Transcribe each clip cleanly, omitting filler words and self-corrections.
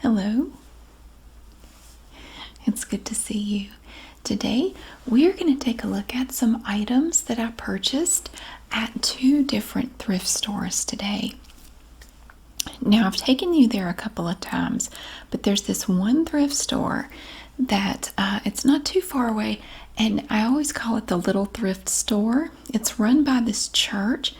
Hello. It's good to see you. Today, we're going to take a look at some items that I purchased at two different thrift stores today. Now, I've taken you there a couple of times, but there's this one thrift store that it's not too far away, and I always call it the little thrift store. It's run by this church,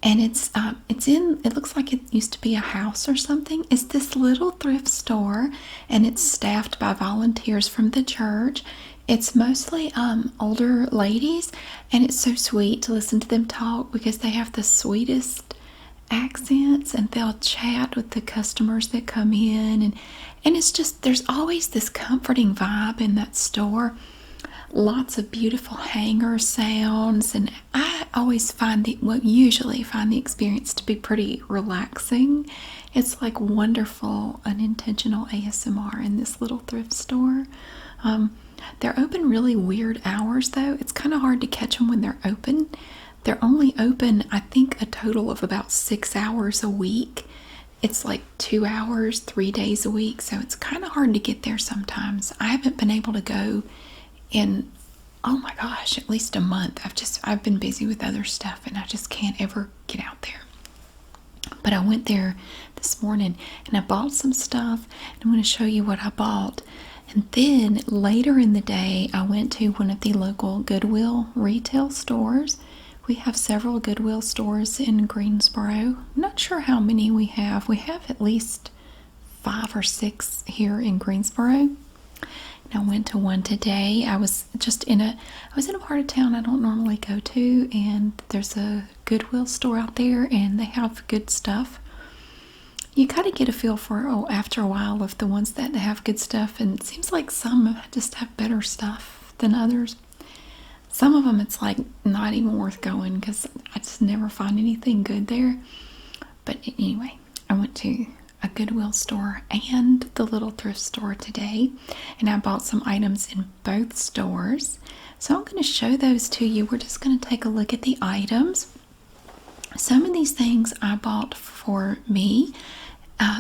and it looks like it used to be a house or something. It's this little thrift store, and it's staffed by volunteers from the church. It's mostly older ladies, and it's so sweet to listen to them talk because they have the sweetest accents, and they'll chat with the customers that come in, and it's just, there's always this comforting vibe in that store. Lots of beautiful hanger sounds, and I always usually find the experience to be pretty relaxing. It's like wonderful unintentional ASMR in this little thrift store. They're open really weird hours though. It's kind of hard to catch them when they're open. They're only open, I think, a total of about 6 hours a week. It's like 2 hours, 3 days a week, so it's kind of hard to get there sometimes. I haven't been able to go in, oh my gosh, at least a month. I've been busy with other stuff, and I just can't ever get out there. But I went there this morning, and I bought some stuff, and I'm going to show you what I bought. And then later in the day, I went to one of the local Goodwill retail stores. We have several Goodwill stores in Greensboro. I'm not sure how many we have. We have at least 5 or 6 here in Greensboro. And I went to one today. I was in a part of town I don't normally go to, and there's a Goodwill store out there, and they have good stuff. You kind of get a feel for, after a while, of the ones that have good stuff, and it seems like some just have better stuff than others. Some of them it's like not even worth going because I just never find anything good there. But anyway, I went to a Goodwill store and the little thrift store today, and I bought some items in both stores. So I'm going to show those to you. We're just going to take a look at the items. Some of these things I bought for me.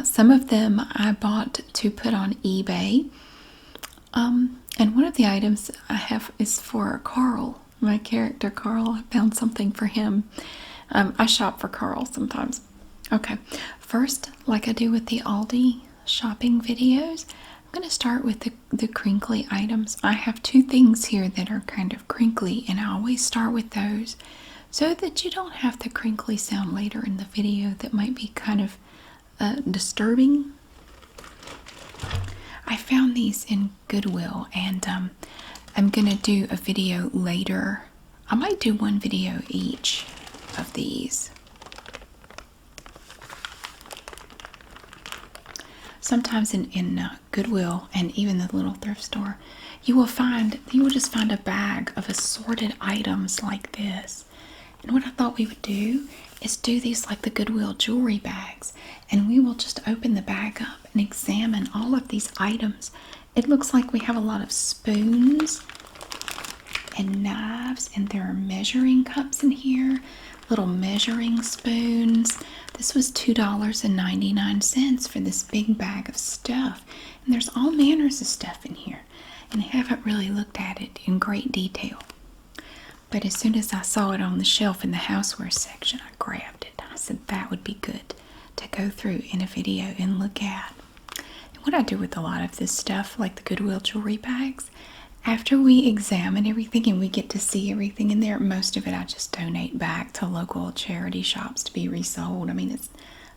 Some of them I bought to put on eBay. And one of the items I have is for Carl, my character Carl. I found something for him. I shop for Carl sometimes. Okay, first, like I do with the Aldi shopping videos, I'm going to start with the crinkly items. I have 2 things here that are kind of crinkly, and I always start with those so that you don't have the crinkly sound later in the video that might be kind of disturbing. I found these in Goodwill, and I'm going to do a video later. I might do one video each of these. Sometimes in Goodwill and even the little thrift store, you will just find a bag of assorted items like this. And what I thought we would do is do these like the Goodwill jewelry bags, and we will just open the bag up and examine all of these items. It looks like we have a lot of spoons and knives, and there are measuring cups in here, little measuring spoons. This was $2.99 for this big bag of stuff, and there's all manners of stuff in here, and I haven't really looked at it in great detail. But as soon as I saw it on the shelf in the houseware section, I grabbed it. I said that would be good to go through in a video and look at. And what I do with a lot of this stuff, like the Goodwill jewelry bags, after we examine everything and we get to see everything in there, most of it I just donate back to local charity shops to be resold. I mean,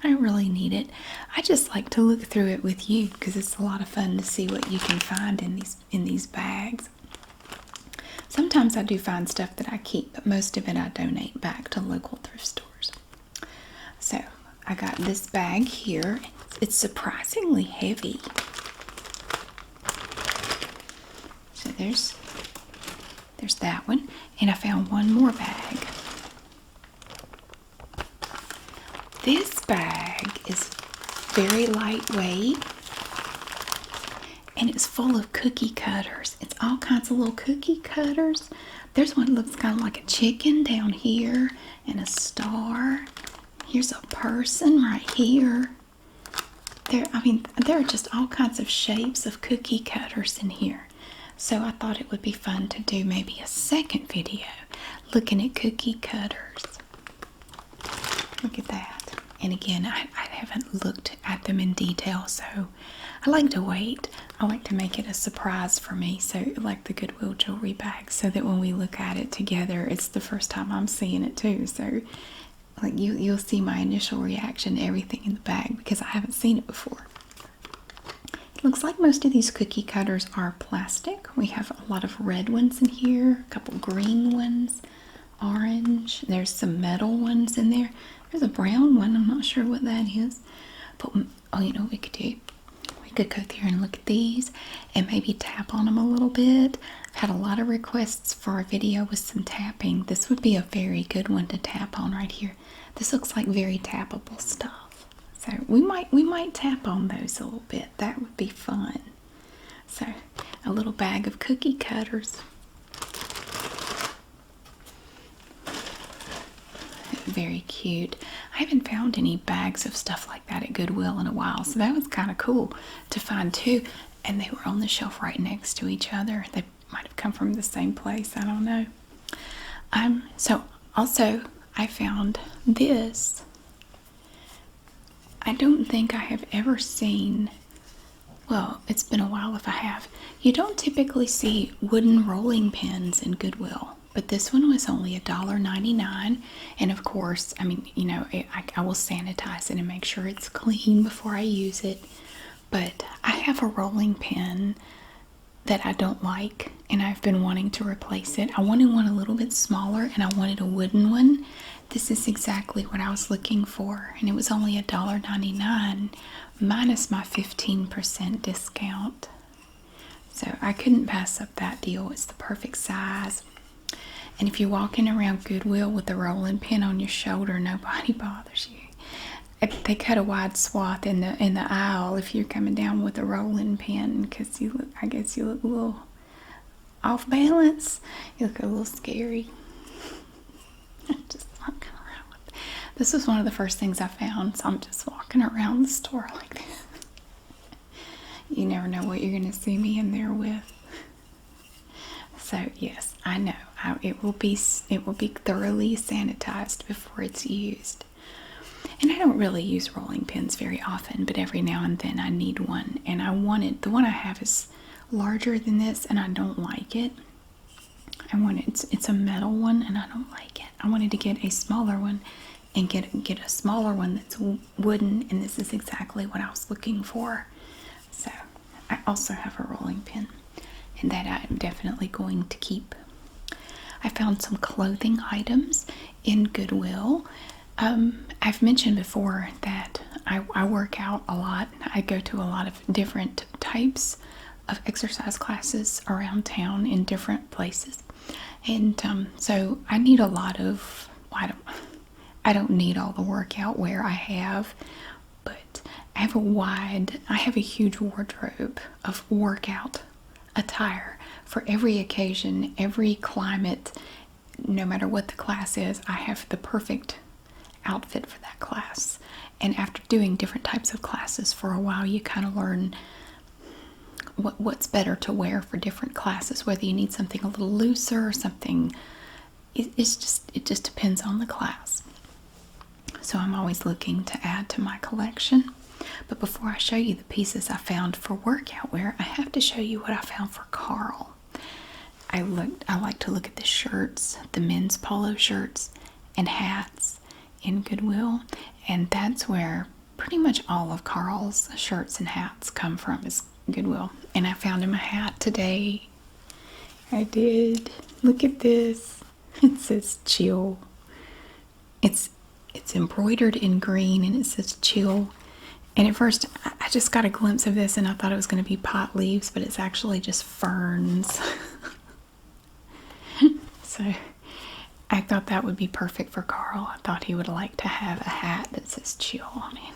I don't really need it. I just like to look through it with you because it's a lot of fun to see what you can find in these bags. Sometimes I do find stuff that I keep, but most of it I donate back to local thrift stores. So I got this bag here. It's surprisingly heavy. So there's that one. And I found one more bag. This bag is very lightweight, and it's full of cookie cutters. It's all kinds of little cookie cutters. There's one that looks kind of like a chicken down here, and a star. Here's a person right here. there are just all kinds of shapes of cookie cutters in here. So I thought it would be fun to do maybe a second video looking at cookie cutters. Look at that. And again, I haven't looked at them in detail, so I like to wait. I like to make it a surprise for me, so like the Goodwill jewelry bag, so that when we look at it together, it's the first time I'm seeing it too. So like you'll see my initial reaction to everything in the bag because I haven't seen it before. It looks like most of these cookie cutters are plastic. We have a lot of red ones in here, a couple green ones, orange. There's some metal ones in there. There's a brown one. I'm not sure what that is. But, oh, you know what we could do? We could go through and look at these and maybe tap on them a little bit. I've had a lot of requests for a video with some tapping. This would be a very good one to tap on right here. This looks like very tappable stuff. So we might tap on those a little bit. That would be fun. So a little bag of cookie cutters. Very cute. I haven't found any bags of stuff like that at Goodwill in a while, so that was kind of cool to find too. And they were on the shelf right next to each other. They might have come from the same place. I don't know. So also I found this. I don't think I have ever seen, well, it's been a while if I have. You don't typically see wooden rolling pins in Goodwill, but this one was only $1.99. And of course, I mean, you know, I will sanitize it and make sure it's clean before I use it. But I have a rolling pin that I don't like, and I've been wanting to replace it. I wanted one a little bit smaller, and I wanted a wooden one. This is exactly what I was looking for, and it was only $1.99 minus my 15% discount. So I couldn't pass up that deal. It's the perfect size. And if you're walking around Goodwill with a rolling pin on your shoulder, nobody bothers you. They cut a wide swath in the aisle if you're coming down with a rolling pin, because I guess you look a little off balance. You look a little scary. Just walking around with. This was one of the first things I found, so I'm just walking around the store like this. You never know what you're going to see me in there with. So yes, I know it will be thoroughly sanitized before it's used. And I don't really use rolling pins very often, but every now and then I need one. And the one I have is larger than this, and I don't like it. It's a metal one, and I don't like it. I wanted to get a smaller one and get a smaller one that's wooden, and this is exactly what I was looking for. So I also have a rolling pin, and that I'm definitely going to keep. I found some clothing items in Goodwill. I've mentioned before that I work out a lot. I go to a lot of different types of exercise classes around town in different places. And so I need a lot of, I don't need all the workout wear I have, but I have a huge wardrobe of workout attire for every occasion, every climate, no matter what the class is. I have the perfect outfit for that class. And after doing different types of classes for a while, you kind of learn what's better to wear for different classes, whether you need something a little looser or something. It just depends on the class. So I'm always looking to add to my collection. But before I show you the pieces I found for workout wear, I have to show you what I found for Carl. I like to look at the shirts, the men's polo shirts and hats in Goodwill, and that's where pretty much all of Carl's shirts and hats come from, is Goodwill. And I found him a hat today. I did. Look at this. It says chill. It's embroidered in green, and it says chill. And at first I just got a glimpse of this and I thought it was going to be pot leaves, but it's actually just ferns. So I thought that would be perfect for Carl. I thought he would like to have a hat that says chill on it.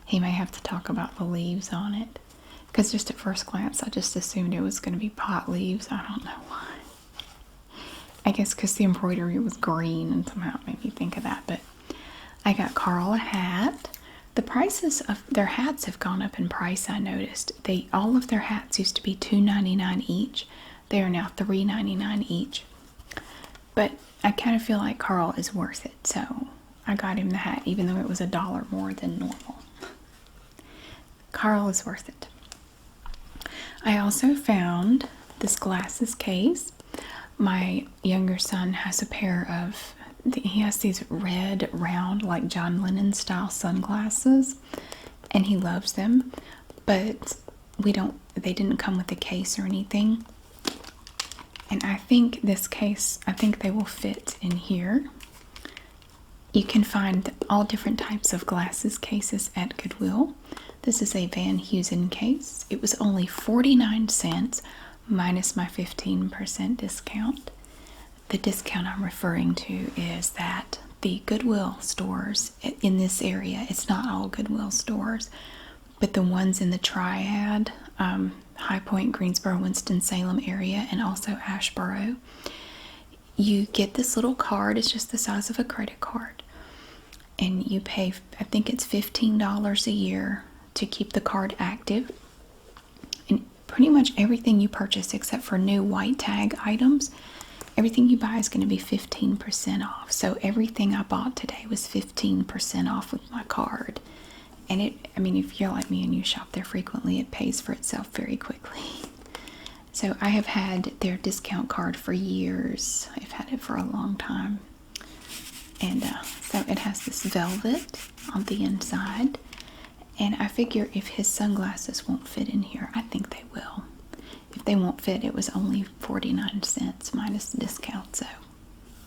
He may have to talk about the leaves on it, because just at first glance I just assumed it was going to be pot leaves. I don't know why. I guess because the embroidery was green and somehow it made me think of that. But I got Carl a hat The prices of their hats have gone up in price, I noticed. All of their hats used to be $2.99 each. They are now $3.99 each. But I kind of feel like Carl is worth it, so I got him the hat, even though it was $1 more than normal. Carl is worth it. I also found this glasses case. My younger son has a pair of, he has these red, round, like John Lennon style sunglasses, and he loves them, but they didn't come with a case or anything. And I think this case, I think they will fit in here. You can find all different types of glasses cases at Goodwill. This is a Van Heusen case. It was only 49 cents minus my 15% discount. The discount I'm referring to is that the Goodwill stores in this area, it's not all Goodwill stores, but the ones in the Triad, High Point, Greensboro, Winston-Salem area, and also Asheboro, you get this little card. It's just the size of a credit card. And you pay, I think it's $15 a year to keep the card active. And pretty much everything you purchase, except for new white tag items, everything you buy is going to be 15% off. So everything I bought today was 15% off with my card. And if you're like me and you shop there frequently, it pays for itself very quickly. So I have had their discount card for years. I've had it for a long time. And so it has this velvet on the inside. And I figure if his sunglasses won't fit in here, I think they will. If they won't fit, it was only 49 cents minus the discount, so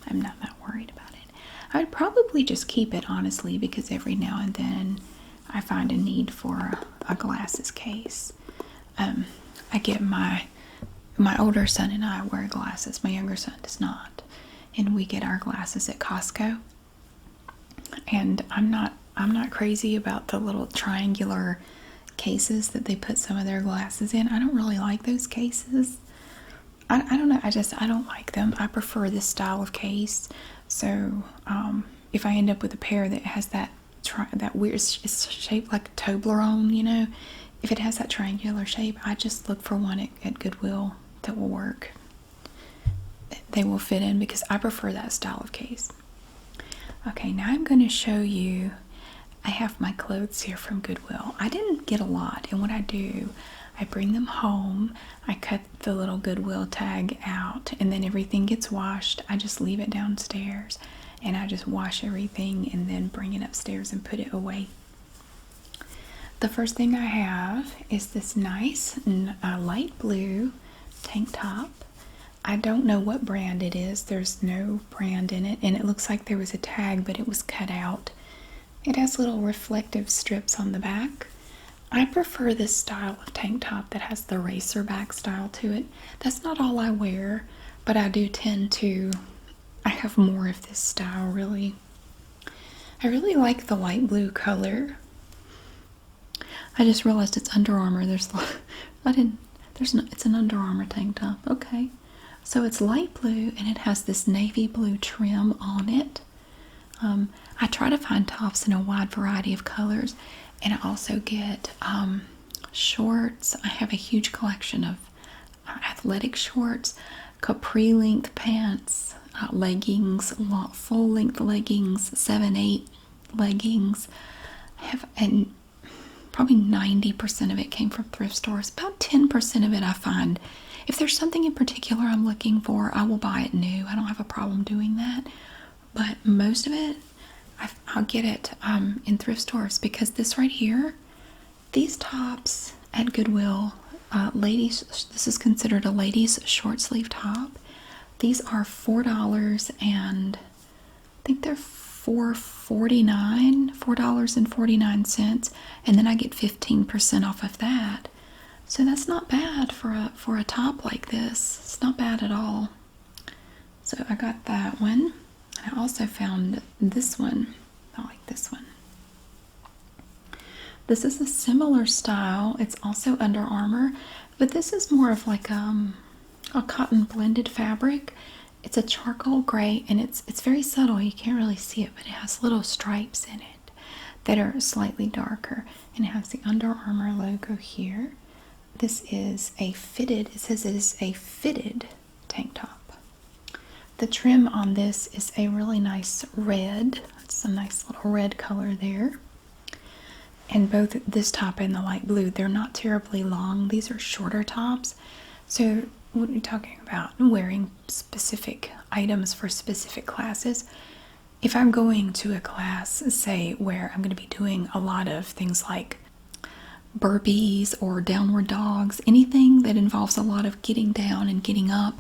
I'm not that worried about it. I would probably just keep it, honestly, because every now and then I find a need for a glasses case. I get my older son and I wear glasses. My younger son does not. And we get our glasses at Costco. And I'm not crazy about the little triangular cases that they put some of their glasses in. I don't really like those cases. I don't know. I don't like them. I prefer this style of case. So if I end up with a pair that has that weird, it's shaped like a Toblerone, you know, if it has that triangular shape, I just look for one at Goodwill that will work. They will fit in because I prefer that style of case. Okay, now I'm going to show you. I have my clothes here from Goodwill. I didn't get a lot, and what I do, I bring them home, I cut the little Goodwill tag out, and then everything gets washed. I just leave it downstairs, and I just wash everything and then bring it upstairs and put it away. The first thing I have is this nice light blue tank top. I don't know what brand it is. There's no brand in it, and it looks like there was a tag, but it was cut out. It has little reflective strips on the back. I prefer this style of tank top that has the racer back style to it. That's not all I wear, but I do tend to, I have more of this style, really. I really like the light blue color. I just realized it's Under Armour. It's an Under Armour tank top. Okay. So it's light blue and it has this navy blue trim on it. I try to find tops in a wide variety of colors, and I also get shorts. I have a huge collection of athletic shorts, capri length pants, leggings, full length leggings, 7/8 leggings. And probably 90% of it came from thrift stores. About 10% of it I find. If there's something in particular I'm looking for, I will buy it new. I don't have a problem doing that. But most of it, I'll get it in thrift stores, because this right here, these tops at Goodwill, ladies, this is considered a ladies short sleeve top. These are $4 and I think they're $4.49, and then I get 15% off of that. So that's not bad for a top like this. It's not bad at all. So I got that one. I also found this one. I like this one. This is a similar style. It's also Under Armour, but this is more of like a cotton blended fabric. It's a charcoal gray, and it's very subtle. You can't really see it, but it has little stripes in it. that are slightly darker. And it has the Under Armour logo here. This is a fitted, it says it is a fitted tank top. The trim on this is a really nice red. It's a nice little red color there. And both this top and the light blue, they're not terribly long. These are shorter tops. So what are we talking about? Wearing specific items for specific classes. If I'm going to a class, say, where I'm going to be doing a lot of things like burpees or downward dogs, anything that involves a lot of getting down and getting up,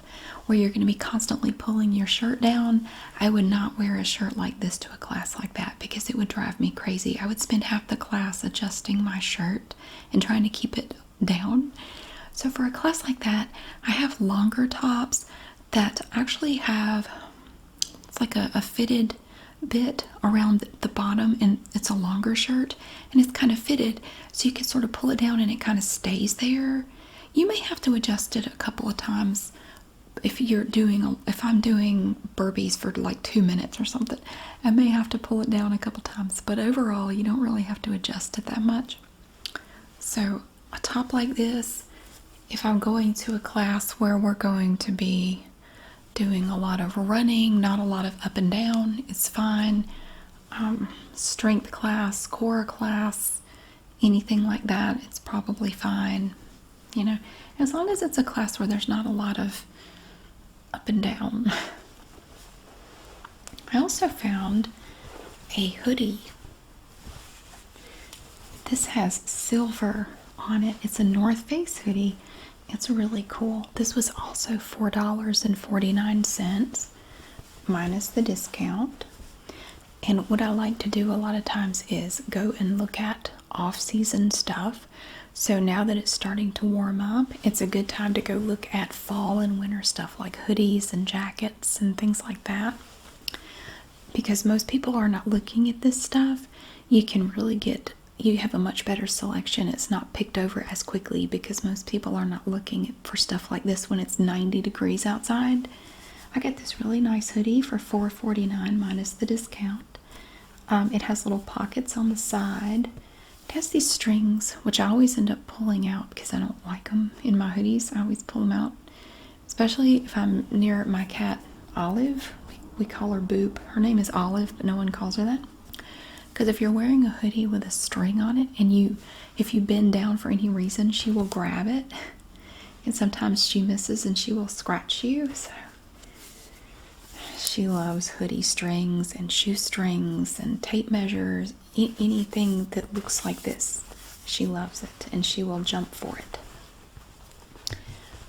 where you're going to be constantly pulling your shirt down, I would not wear a shirt like this to a class like that because it would drive me crazy. I would spend half the class adjusting my shirt and trying to keep it down. So for a class like that, I have longer tops that actually have, it's like a fitted bit around the bottom, and it's a longer shirt and it's kind of fitted, so you can sort of pull it down and it kind of stays there. You may have to adjust it a couple of times if I'm doing burpees for like 2 minutes or something. I may have to pull it down a couple times, but overall you don't really have to adjust it that much. So a top like this, if I'm going to a class where we're going to be doing a lot of running, not a lot of up and down, it's fine. Strength class, core class, anything like that, it's probably fine. You know, as long as it's a class where there's not a lot of up and down. I also found a hoodie. This has silver on it. It's a North Face hoodie. It's really cool. This was also $4.49 minus the discount. And what I like to do a lot of times is go and look at off-season stuff. So now that it's starting to warm up, it's a good time to go look at fall and winter stuff like hoodies and jackets and things like that. Because most people are not looking at this stuff, you have a much better selection. It's not picked over as quickly because most people are not looking for stuff like this when it's 90 degrees outside. I got this really nice hoodie for $4.49 minus the discount. It has little pockets on the side. It has these strings, which I always end up pulling out because I don't like them in my hoodies. I always pull them out, especially if I'm near my cat Olive. We call her Boop. Her name is Olive, but no one calls her that. Because if you're wearing a hoodie with a string on it, and if you bend down for any reason, she will grab it. And sometimes she misses and she will scratch you. So she loves hoodie strings and shoestrings and tape measures. Anything that looks like this. She loves it and she will jump for it.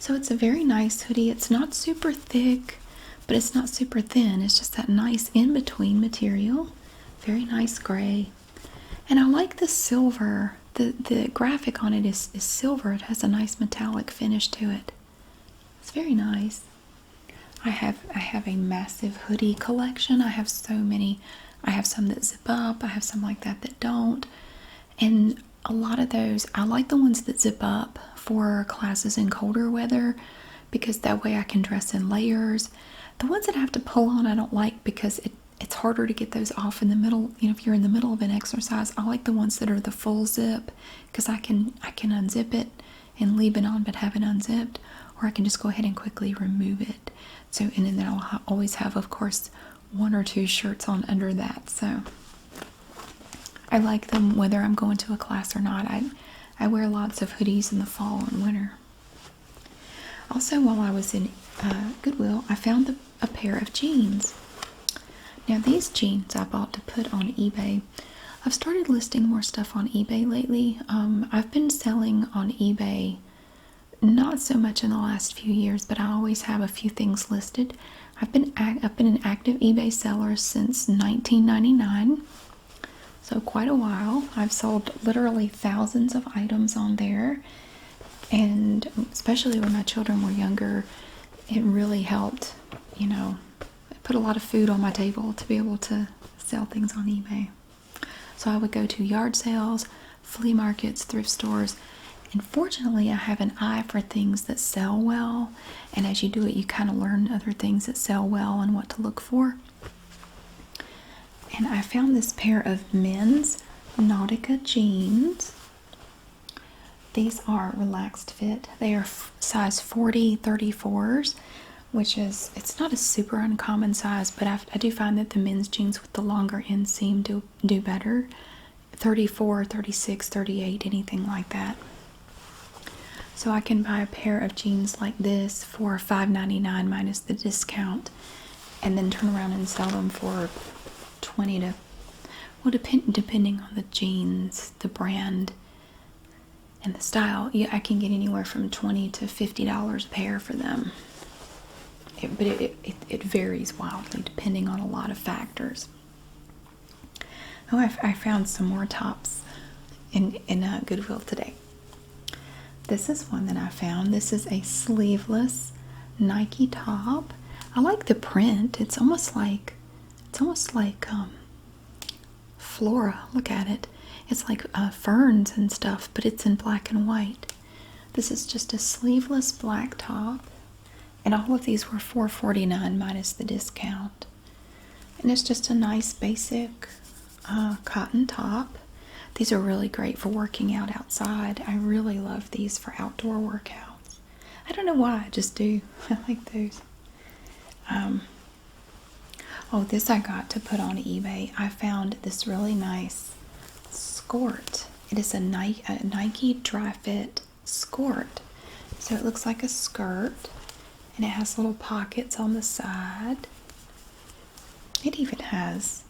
So it's a very nice hoodie. It's not super thick, but it's not super thin. It's just that nice in-between material. Very nice gray. And I like the silver. The graphic on it is silver. It has a nice metallic finish to it. It's very nice. I have a massive hoodie collection. I have so many. I have some that zip up. I have some like that don't. And a lot of those, I like the ones that zip up for classes in colder weather because that way I can dress in layers. The ones that I have to pull on I don't like because it's harder to get those off in the middle. You know, if you're in the middle of an exercise, I like the ones that are the full zip because I can unzip it and leave it on but have it unzipped, or I can just go ahead and quickly remove it. So, and then I'll always have, of course, 1 or 2 shirts on under that. So I like them whether I'm going to a class or not. I wear lots of hoodies in the fall and winter. Also, while I was in Goodwill, I found a pair of jeans. Now these jeans I bought to put on eBay. I've started listing more stuff on eBay lately. I've been selling on eBay not so much in the last few years, but I always have a few things listed. I've been an active eBay seller since 1999, so quite a while. I've sold literally thousands of items on there, and especially when my children were younger, it really helped, you know, put a lot of food on my table to be able to sell things on eBay. So I would go to yard sales, flea markets, thrift stores, and fortunately I have an eye for things that sell well, and as you do it you kind of learn other things that sell well and what to look for. And I found this pair of men's Nautica jeans. These are relaxed fit. They are size 40 34s, which is, it's not a super uncommon size, but I do find that the men's jeans with the longer inseam do better. 34, 36, 38, anything like that. So I can buy a pair of jeans like this for $5.99 minus the discount, and then turn around and sell them for 20 to, well, depending on the jeans, the brand, and the style. Yeah, I can get anywhere from $20 to $50 a pair for them. But it varies wildly depending on a lot of factors. Oh, I found some more tops in Goodwill today. This is one that I found. This is a sleeveless Nike top. I like the print. It's almost like flora. Look at it. It's like ferns and stuff, but it's in black and white. This is just a sleeveless black top, and all of these were $4.49 minus the discount. And it's just a nice basic cotton top. These are really great for working out outside. I really love these for outdoor workouts. I don't know why, I just do. I like those. Oh, this I got to put on eBay. I found this really nice skirt. It is a Nike dry fit skirt. So it looks like a skirt, and it has little pockets on the side. It even has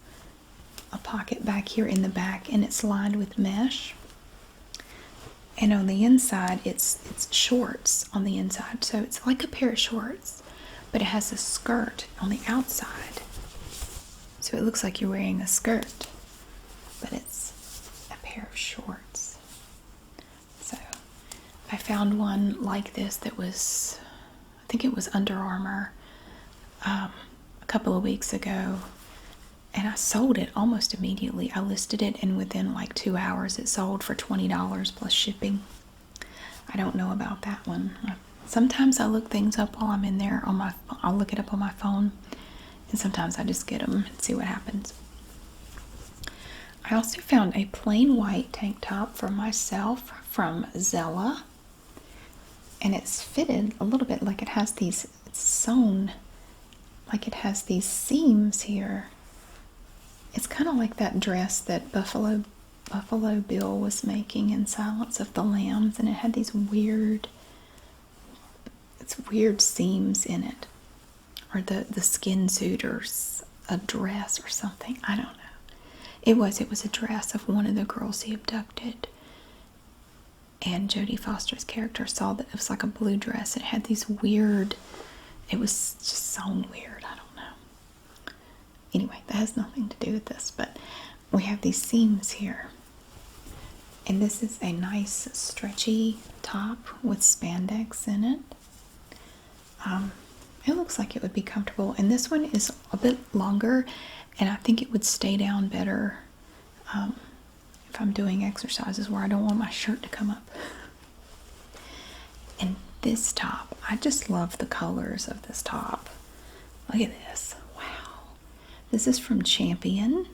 a pocket back here in the back, and it's lined with mesh. And on the inside, it's shorts on the inside. So it's like a pair of shorts, but it has a skirt on the outside. So it looks like you're wearing a skirt, but it's a pair of shorts. So I found one like this that was, I think it was Under Armour, a couple of weeks ago, and I sold it almost immediately. I listed it, and within like 2 hours it sold for $20 plus shipping. I don't know about that one. Sometimes I look things up while I'm in there on my, I'll look it up on my phone, and sometimes I just get them and see what happens. I also found a plain white tank top for myself from Zella, and it's fitted a little bit like it has these, it's sewn like it has these seams here. It's kind of like that dress that Buffalo Bill was making in Silence of the Lambs, and it had these weird seams in it. Or the skin suit, or a dress or something. I don't know. It was a dress of one of the girls he abducted. And Jodie Foster's character saw that it was like a blue dress. It had these weird, it was just sewn weird. I don't know. Anyway, that has nothing to do with this, but we have these seams here. And this is a nice stretchy top with spandex in it. It looks like it would be comfortable, and this one is a bit longer, and I think it would stay down better if I'm doing exercises where I don't want my shirt to come up. And this top, I just love the colors of this top. Look at this. Wow. This is from Champion,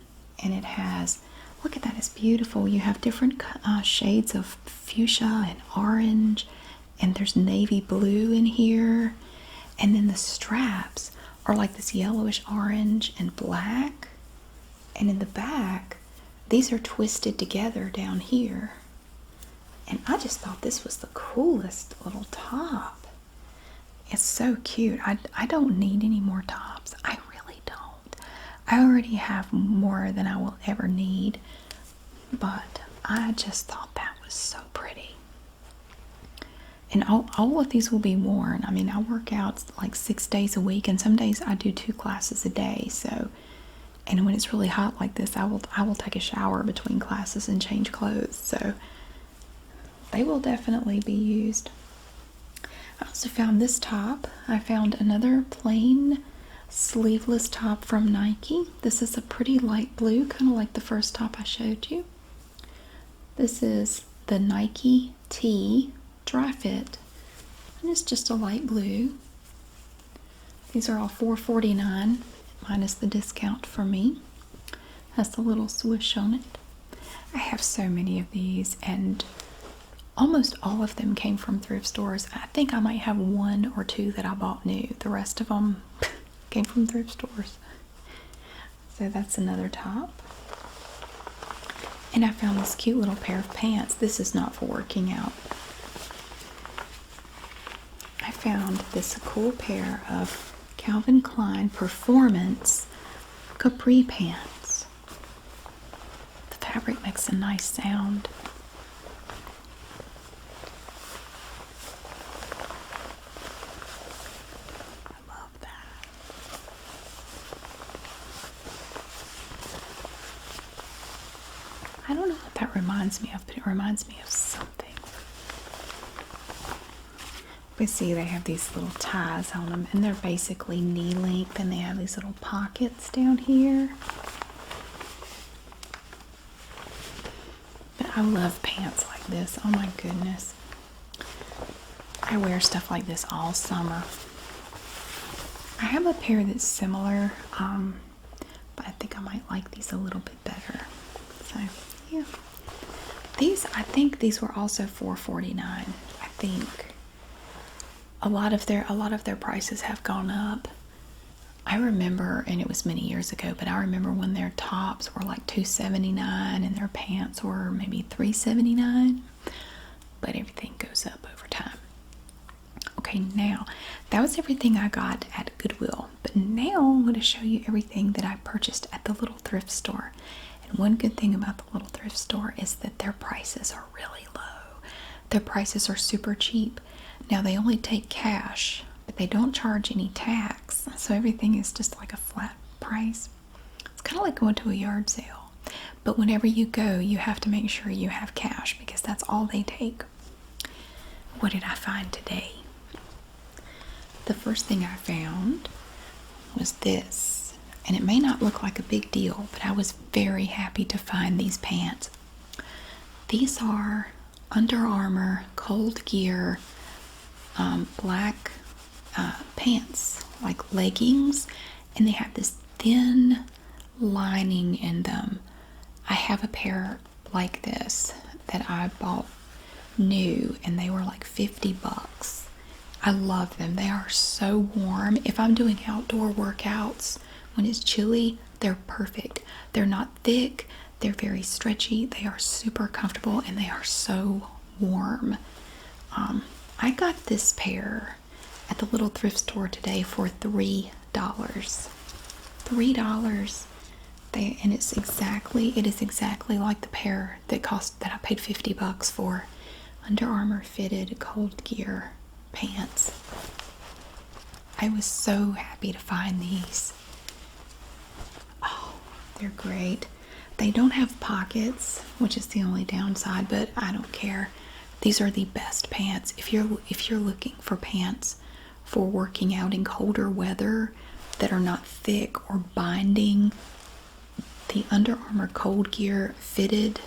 and it has, look at that, it's beautiful. You have different shades of fuchsia and orange, and there's navy blue in here. And then the straps are like this yellowish orange and black. And in the back, these are twisted together down here. And I just thought this was the coolest little top. It's so cute. I don't need any more tops. I really don't. I already have more than I will ever need. But I just thought that was so pretty. And all of these will be worn. I mean, I work out like 6 days a week, and some days I do 2 classes a day. So, and when it's really hot like this, I will take a shower between classes and change clothes. So they will definitely be used. I also found this top. I found another plain sleeveless top from Nike. This is a pretty light blue, kind of like the first top I showed you. This is the Nike T dry fit, and it's just a light blue. These are all $4.49 minus the discount for me. Has the little swoosh on it. I have so many of these, and almost all of them came from thrift stores. I think I might have one or two that I bought new. The rest of them came from thrift stores. So that's another top. And I found this cute little pair of pants. This is not for working out. I found this cool pair of Calvin Klein Performance capri pants. The fabric makes a nice sound. I love that. I don't know what that reminds me of, but it reminds me of something. We see they have these little ties on them, and they're basically knee length, and they have these little pockets down here. But I love pants like this. Oh my goodness. I wear stuff like this all summer. I have a pair that's similar, but I think I might like these a little bit better. So, yeah. These, I think these were also $4.49. I think. A lot of their prices have gone up. I remember, and it was many years ago, but I remember when their tops were like $2.79 and their pants were maybe $3.79. But everything goes up over time. Okay, now that was everything I got at Goodwill. But now I'm going to show you everything that I purchased at the little thrift store. And one good thing about the little thrift store is that their prices are really low. Their prices are super cheap. Now they only take cash, but they don't charge any tax, so everything is just like a flat price. It's kind of like going to a yard sale, but whenever you go, you have to make sure you have cash because that's all they take. What did I find today? The first thing I found was this, and it may not look like a big deal, but I was very happy to find these pants. These are Under Armour Cold Gear black pants, like leggings, and they have this thin lining in them. I have a pair like this that I bought new, and they were like $50. I love them. They are so warm. If I'm doing outdoor workouts when it's chilly, they're perfect. They're not thick, they're very stretchy, they are super comfortable, and they are so warm. I got this pair at the little thrift store today for $3. $3. And it is exactly like the pair that I paid $50 for. Under Armour fitted Cold Gear pants. I was so happy to find these. Oh, they're great. They don't have pockets, which is the only downside, but I don't care. These are the best pants. If you're looking for pants for working out in colder weather that are not thick or binding, the Under Armour Cold Gear fitted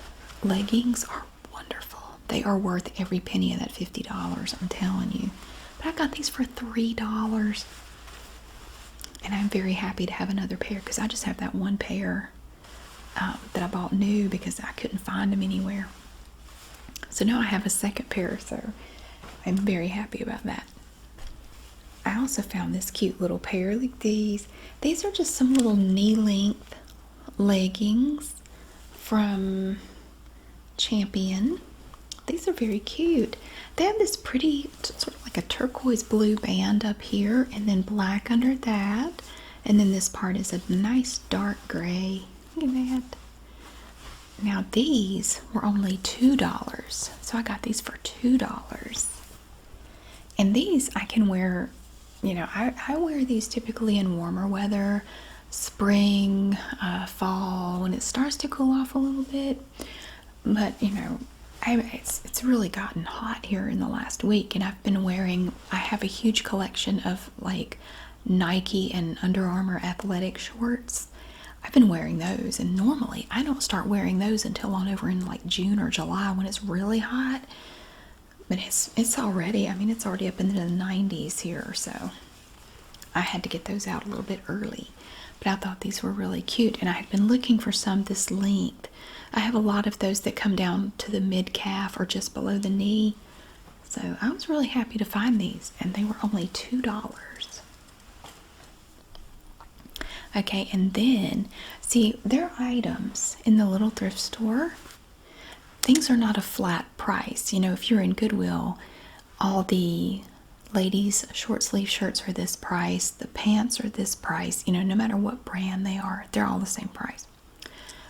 leggings are wonderful. They are worth every penny of that $50, I'm telling you. But I got these for $3. And I'm very happy to have another pair because I just have that one pair that I bought new because I couldn't find them anywhere. So now I have a second pair, so I'm very happy about that. I also found this cute little pair like these. These are just some little knee-length leggings from Champion. These are very cute. They have this pretty, sort of like a turquoise blue band up here, and then black under that. And then this part is a nice dark gray. Look at that. Now these were only $2, so I got these for $2. And these I can wear, I wear these typically in warmer weather, spring, fall, when it starts to cool off a little bit. But, it's really gotten hot here in the last week, and I have a huge collection of like Nike and Under Armour athletic shorts. I've been wearing those, and normally I don't start wearing those until on over in like June or July when it's really hot. But it's already up into the 90s here, so I had to get those out a little bit early. but I thought these were really cute, and I had been looking for some this length. I have a lot of those that come down to the mid-calf or just below the knee. So I was really happy to find these, and they were only $2. Okay, and then, see, their items in the little thrift store, things are not a flat price. You know, if you're in Goodwill, all the ladies' short sleeve shirts are this price, the pants are this price, you know, no matter what brand they are, they're all the same price.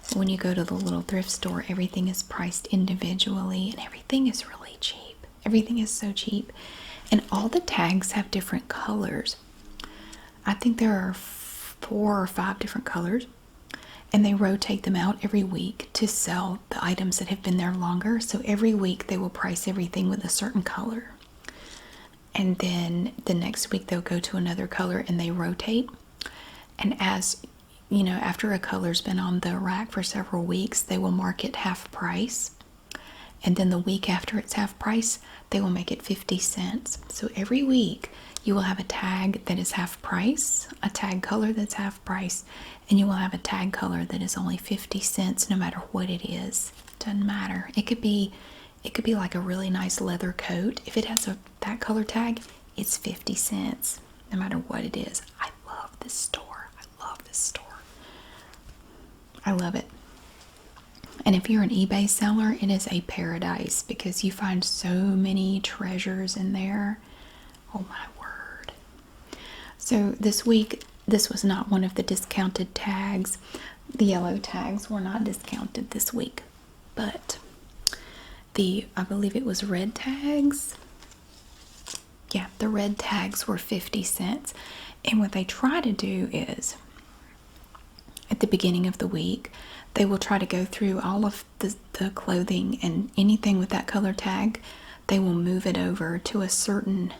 But when you go to the little thrift store, everything is priced individually, and everything is really cheap. Everything is so cheap, and all the tags have different colors. I think there are 4 or 5 different colors, and they rotate them out every week to sell the items that have been there longer. So every week they will price everything with a certain color, and then the next week they'll go to another color, and they rotate. And as you know, after a color's been on the rack for several weeks, they will mark it half price, and then the week after it's half price, they will make it 50 cents. So every week you will have a tag that is half price, a tag color that's half price, and you will have a tag color that is only 50 cents no matter what it is. Doesn't matter. It could be like a really nice leather coat. If it has that color tag, it's 50 cents no matter what it is. I love this store. I love this store. I love it. And if you're an eBay seller, it is a paradise because you find so many treasures in there. Oh my word. So this week, this was not one of the discounted tags. The yellow tags were not discounted this week. But I believe it was red tags. Yeah, the red tags were 50 cents. And what they try to do is, at the beginning of the week, they will try to go through all of the clothing, and anything with that color tag, they will move it over to a certain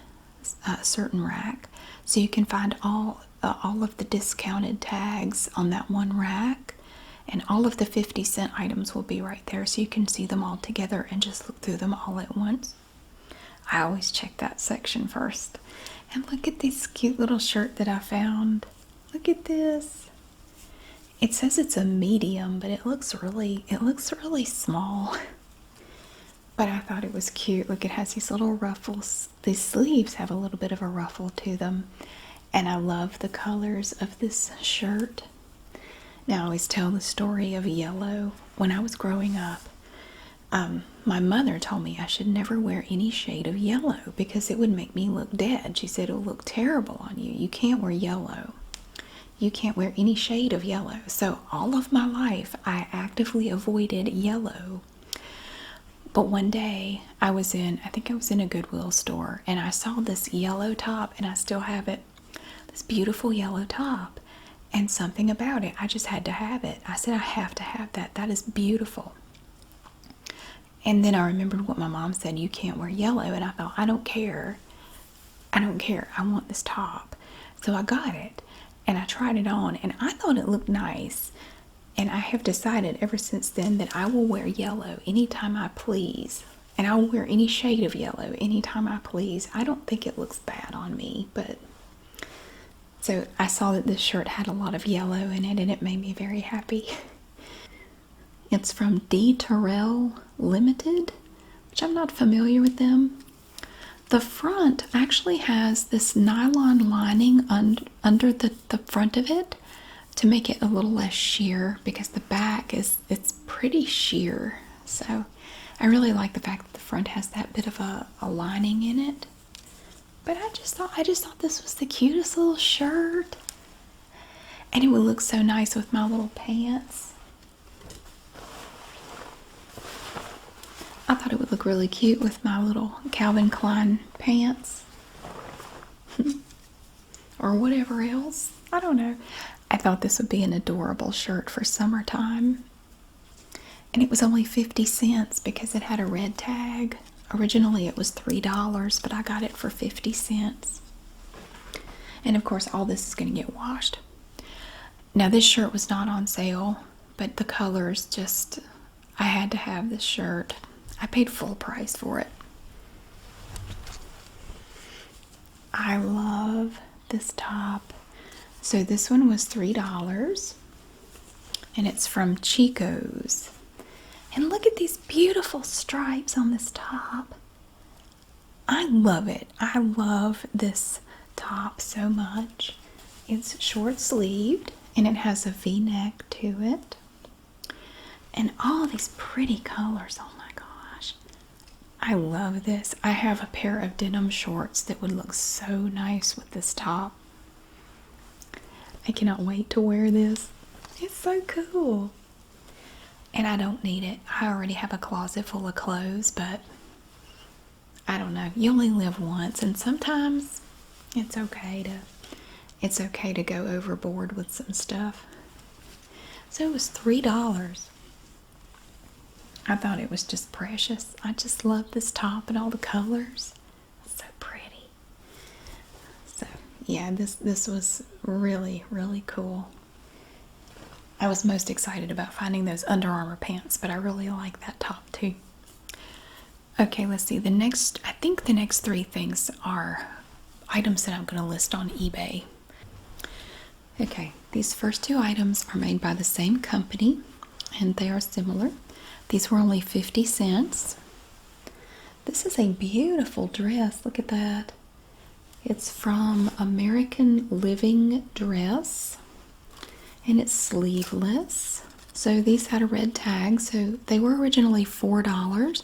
rack. So you can find all of the discounted tags on that one rack, and all of the 50-cent items will be right there, so you can see them all together and just look through them all at once. I always check that section first. And look at this cute little shirt that I found. Look at this. It says it's a medium, but it looks really small. But I thought it was cute. Look, it has these little ruffles. These sleeves have a little bit of a ruffle to them. And I love the colors of this shirt. Now, I always tell the story of yellow. When I was growing up, my mother told me I should never wear any shade of yellow because it would make me look dead. She said, it'll look terrible on you. You can't wear yellow. You can't wear any shade of yellow. So all of my life, I actively avoided yellow. But one day, I think I was in a Goodwill store, and I saw this yellow top, and I still have it. This beautiful yellow top. And something about it, I just had to have it. I said, I have to have that. That is beautiful. And then I remembered what my mom said, you can't wear yellow. And I thought, I don't care. I don't care. I want this top. So I got it. And I tried it on, and I thought it looked nice. And I have decided ever since then that I will wear yellow anytime I please. And I will wear any shade of yellow anytime I please. I don't think it looks bad on me, but... So I saw that this shirt had a lot of yellow in it, and it made me very happy. It's from D. Terrell Limited, which I'm not familiar with them. The front actually has this nylon lining under the front of it to make it a little less sheer, because the back it's pretty sheer. So I really like the fact that the front has that bit of a lining in it. But I just thought this was the cutest little shirt. And it would look so nice with my little pants. I thought it would look really cute with my little Calvin Klein pants. Or whatever else. I don't know. I thought this would be an adorable shirt for summertime. And it was only 50 cents because it had a red tag. Originally it was $3, but I got it for 50 cents. And of course all this is going to get washed. Now this shirt was not on sale, but the colors just... I had to have this shirt. I paid full price for it. I love this top. So this one was $3, and it's from Chico's. And look at these beautiful stripes on this top. I love it. I love this top so much. It's short sleeved and it has a V-neck to it. And all these pretty colors. Oh my gosh. I love this. I have a pair of denim shorts that would look so nice with this top. I cannot wait to wear this. It's so cool. And I don't need it. I already have a closet full of clothes, but I don't know. You only live once, and sometimes it's okay to go overboard with some stuff. So it was $3. I thought it was just precious. I just love this top and all the colors. It's so pretty. So yeah, this was really, really cool. I was most excited about finding those Under Armour pants, but I really like that top too. Okay, let's see. I think the next three things are items that I'm going to list on eBay. Okay, these first two items are made by the same company, and they are similar. These were only 50 cents. This is a beautiful dress. Look at that. It's from American Living Dress, and it's sleeveless. So these had a red tag, so they were originally $4.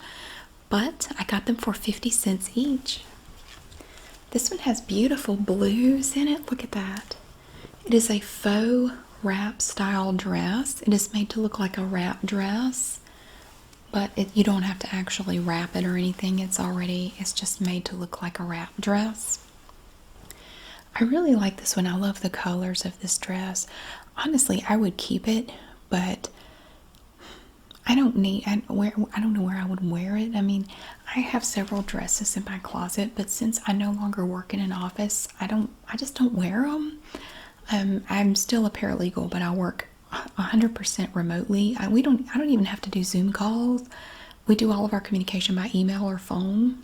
But I got them for 50 cents each. This one has beautiful blues in it. Look at that. It is a faux wrap style dress. It is made to look like a wrap dress, but you don't have to actually wrap it or anything. It's just made to look like a wrap dress. I really like this one. I love the colors of this dress. Honestly, I would keep it, but I don't know where I would wear it. I mean, I have several dresses in my closet, but since I no longer work in an office, I just don't wear them. I'm still a paralegal, but I work 100% remotely. I don't even have to do Zoom calls. We do all of our communication by email or phone.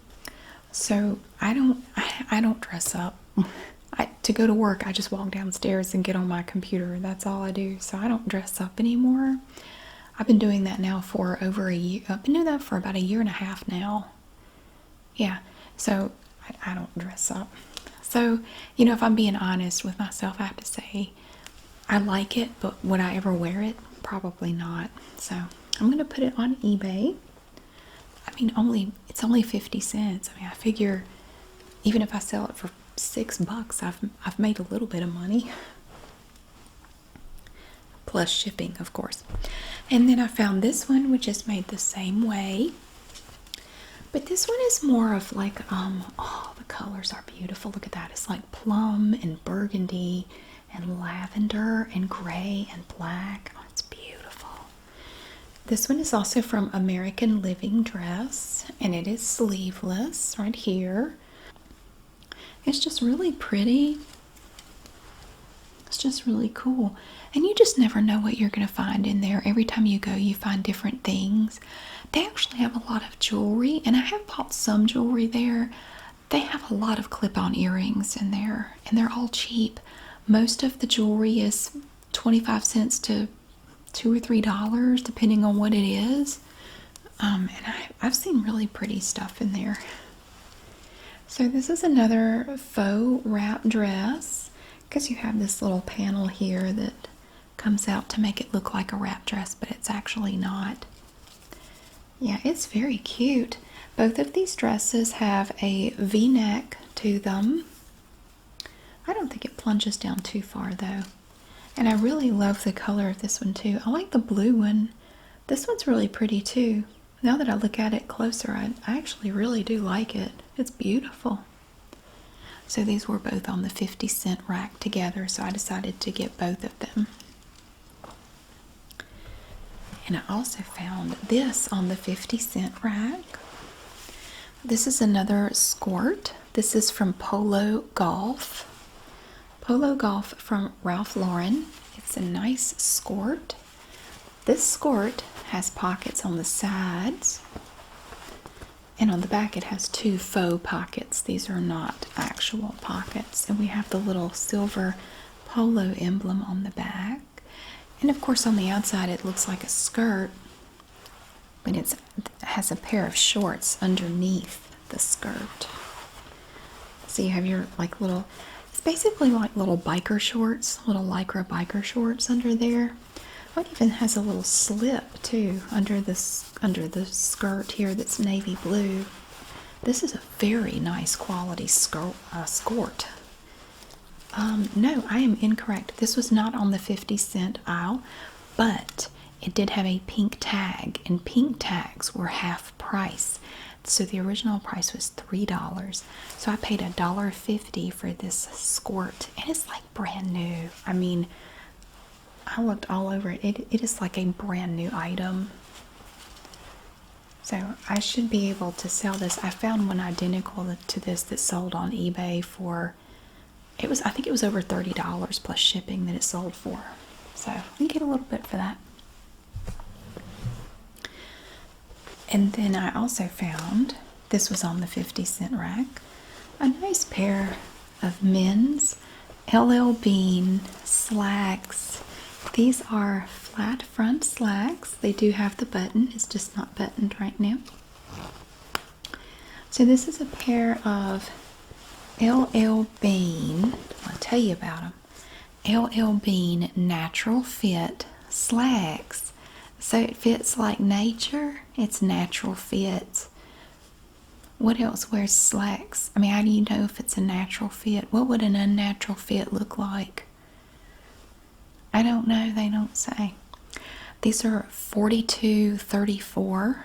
So I don't dress up. To go to work, I just walk downstairs and get on my computer. That's all I do. So I don't dress up anymore. I've been doing that now for over a year. I've been doing that for about a year and a half now. Yeah, so I don't dress up. So, if I'm being honest with myself, I have to say I like it, but would I ever wear it? Probably not. So I'm going to put it on eBay. I mean, it's only 50 cents. I mean, I figure even if I sell it for $6, I've made a little bit of money. Plus shipping, of course. And then I found this one, which is made the same way. But this one is more of like, oh, the colors are beautiful. Look at that. It's like plum and burgundy and lavender and gray and black. Oh, it's beautiful. This one is also from American Living Dress, and it is sleeveless right here. It's just really pretty. It's just really cool. And you just never know what you're going to find in there. Every time you go, you find different things. They actually have a lot of jewelry, and I have bought some jewelry there. They have a lot of clip-on earrings in there, and they're all cheap. Most of the jewelry is 25 cents to $2 or $3, depending on what it is. And I've seen really pretty stuff in there. So this is another faux wrap dress, because you have this little panel here that comes out to make it look like a wrap dress, but it's actually not. Yeah, it's very cute. Both of these dresses have a V-neck to them. I don't think it plunges down too far though. And I really love the color of this one too. I like the blue one. This one's really pretty too. Now that I look at it closer, I actually really do like it. It's beautiful. So these were both on the 50-cent rack together, so I decided to get both of them. And I also found this on the 50-cent rack. This is another skirt. This is from Polo Golf. Polo Golf from Ralph Lauren. It's a nice skirt. This skirt has pockets on the sides, and on the back it has two faux pockets. These are not actual pockets. And we have the little silver polo emblem on the back. And of course on the outside it looks like a skirt, but it has a pair of shorts underneath the skirt. So you have your like little, it's basically like little biker shorts, little lycra biker shorts under there. Oh, it even has a little slip too under the skirt here that's navy blue. This is a very nice quality skirt. No, I am incorrect. This was not on the 50-cent aisle, but it did have a pink tag, and pink tags were half price. So the original price was $3. So I paid $1.50 for this skirt, and it's like brand new. I mean, I looked all over it. It is like a brand new item. So I should be able to sell this. I found one identical to this that sold on eBay for, I think it was over $30 plus shipping that it sold for. So you get a little bit for that. And then I also found, this was on the 50-cent rack, a nice pair of men's LL Bean slacks. These are flat front slacks. They do have the button. It's just not buttoned right now. So this is a pair of LL Bean. I'll tell you about them. LL Bean Natural Fit slacks. So it fits like nature. It's natural fit. What else wears slacks? I mean, how do you know if it's a natural fit? What would an unnatural fit look like? I don't know. They don't say. These are 42-34.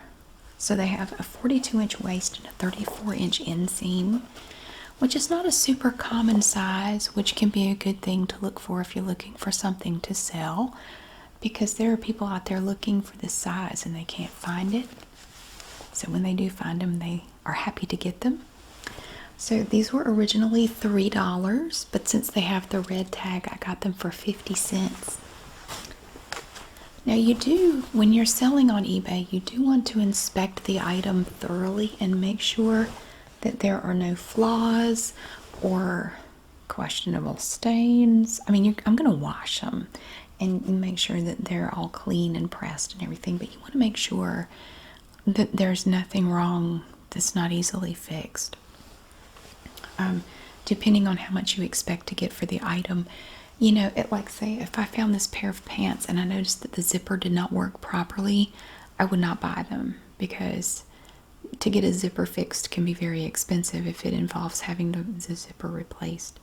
So they have a 42-inch waist and a 34-inch inseam, which is not a super common size, which can be a good thing to look for if you're looking for something to sell, because there are people out there looking for this size and they can't find it. So when they do find them, they are happy to get them. So these were originally $3, but since they have the red tag, I got them for 50 cents. Now you do, when you're selling on eBay, you do want to inspect the item thoroughly and make sure that there are no flaws or questionable stains. I mean, I'm going to wash them and make sure that they're all clean and pressed and everything, but you want to make sure that there's nothing wrong that's not easily fixed. Depending on how much you expect to get for the item, you know, like say if I found this pair of pants and I noticed that the zipper did not work properly, I would not buy them, because to get a zipper fixed can be very expensive if it involves having the zipper replaced.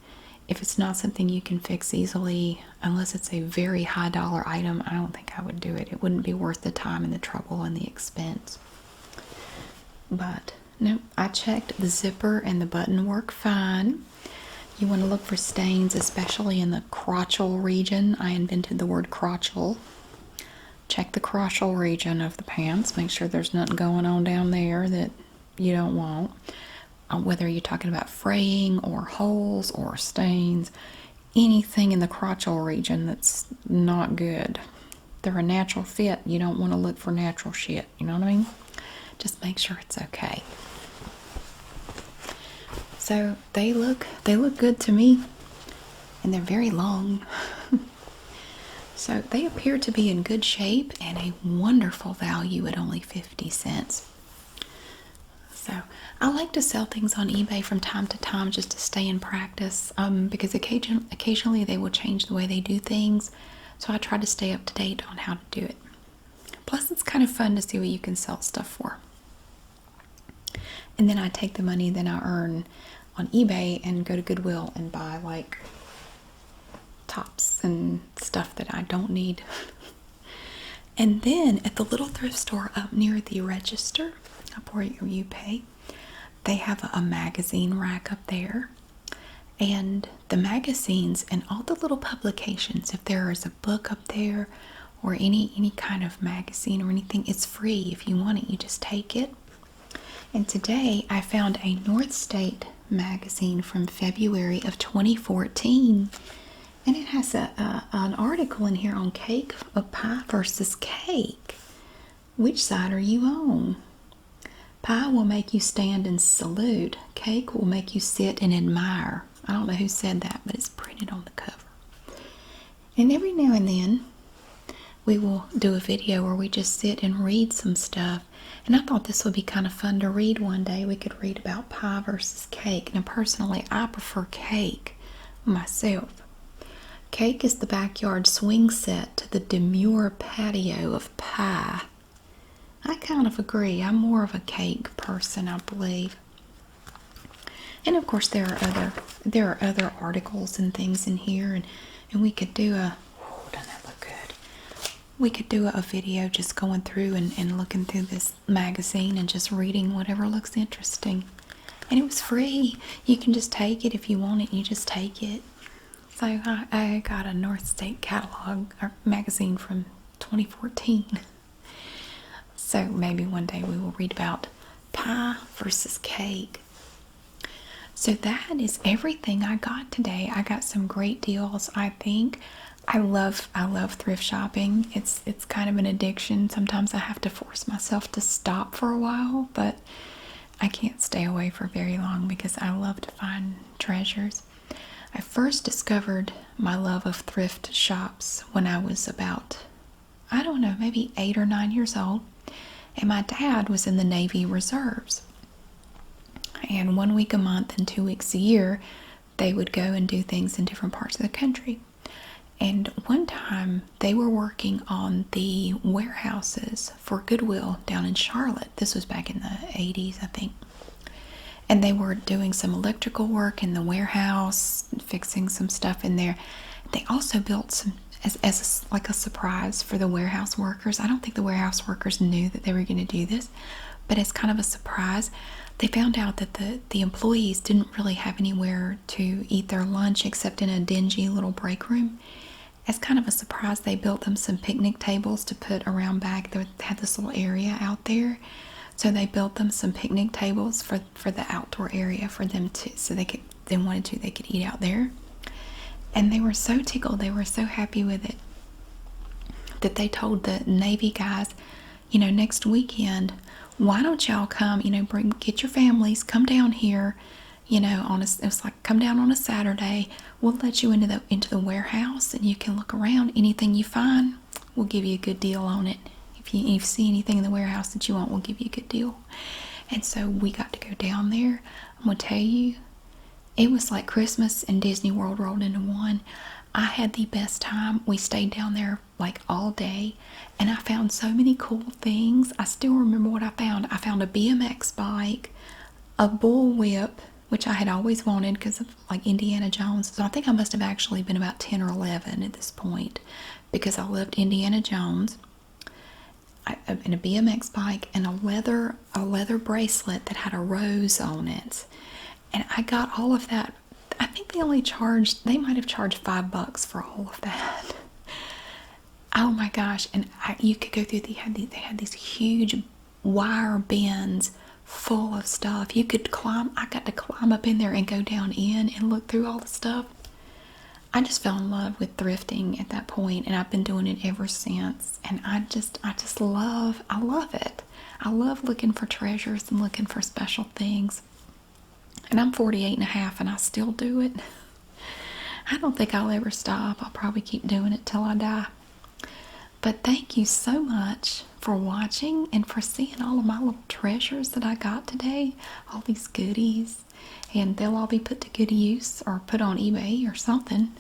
If it's not something you can fix easily, unless it's a very high dollar item, I don't think I would do it. It wouldn't be worth the time and the trouble and the expense. But no, I checked the zipper and the button work fine. You want to look for stains, especially in the crotchal region. I invented the word crotchal. Check the crotchal region of the pants. Make sure there's nothing going on down there that you don't want. Whether you're talking about fraying or holes or stains, anything in the crotchal region that's not good. They're a natural fit. You don't want to look for natural shit. You know what I mean? Just make sure it's okay. So they look good to me, and they're very long. So they appear to be in good shape and a wonderful value at only 50 cents. So I like to sell things on eBay from time to time just to stay in practice, because occasionally they will change the way they do things. So I try to stay up to date on how to do it. Plus it's kind of fun to see what you can sell stuff for. And then I take the money that I earn on eBay and go to Goodwill and buy like tops and stuff that I don't need. And then at the little thrift store up near the register, up where you pay, they have a magazine rack up there. And the magazines and all the little publications, if there is a book up there or any kind of magazine or anything, it's free. If you want it, you just take it. And today I found a North State magazine from February of 2014. And it has an article in here on cake of pie versus cake. Which side are you on? Pie will make you stand and salute. Cake will make you sit and admire. I don't know who said that, but it's printed on the cover. And every now and then, we will do a video where we just sit and read some stuff. And I thought this would be kind of fun to read one day. We could read about pie versus cake. Now, personally, I prefer cake myself. Cake is the backyard swing set to the demure patio of pie. I kind of agree. I'm more of a cake person, I believe. And of course, there are other articles and things in here, and we could do a. Oh, doesn't that look good? We could do a video just going through and looking through this magazine and just reading whatever looks interesting. And it was free. You can just take it if you want it. You just take it. So I got a North State catalog or magazine from 2014. So maybe one day we will read about pie versus cake. So that is everything I got today. I got some great deals, I think. I love thrift shopping. It's kind of an addiction. Sometimes I have to force myself to stop for a while, but I can't stay away for very long because I love to find treasures. I first discovered my love of thrift shops when I was about, I don't know, maybe 8 or 9 years old. And my dad was in the Navy Reserves. And 1 week a month and 2 weeks a year, they would go and do things in different parts of the country. And one time, they were working on the warehouses for Goodwill down in Charlotte. This was back in the 80s, I think. And they were doing some electrical work in the warehouse, fixing some stuff in there. They also built some, like a surprise for the warehouse workers. I don't think the warehouse workers knew that they were going to do this, but as kind of a surprise, they found out that the employees didn't really have anywhere to eat their lunch except in a dingy little break room. As kind of a surprise, they built them some picnic tables to put around back. They had this little area out there. So they built them some picnic tables for the outdoor area for them to, so they could, they wanted to, they could eat out there. And they were so tickled, they were so happy with it, that they told the Navy guys, next weekend, why don't y'all come, get your families, come down here, it was like, come down on a Saturday, we'll let you into the warehouse and you can look around. Anything you find, we'll give you a good deal on it. If you see anything in the warehouse that you want, we'll give you a good deal. And so we got to go down there. I'm going to tell you, it was like Christmas and Disney World rolled into one. I had the best time. We stayed down there like all day, and I found so many cool things. I still remember what I found. I found a BMX bike, a bull whip, which I had always wanted because of like Indiana Jones. So I think I must have actually been about 10 or 11 at this point because I loved Indiana Jones. And a BMX bike and a leather bracelet that had a rose on it. And I got all of that. I think they might have charged $5 for all of that. Oh my gosh. And you could go through, they had these huge wire bins full of stuff. I got to climb up in there and go down in and look through all the stuff. I just fell in love with thrifting at that point, and I've been doing it ever since. And I love it. I love looking for treasures and looking for special things. And I'm 48 and a half, and I still do it. I don't think I'll ever stop. I'll probably keep doing it till I die. But thank you so much for watching and for seeing all of my little treasures that I got today. All these goodies. And they'll all be put to good use or put on eBay or something.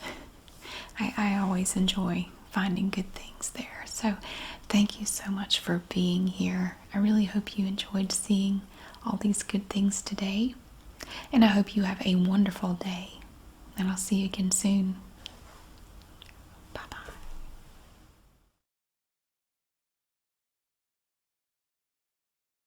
I always enjoy finding good things there. So thank you so much for being here. I really hope you enjoyed seeing all these good things today. And I hope you have a wonderful day. And I'll see you again soon.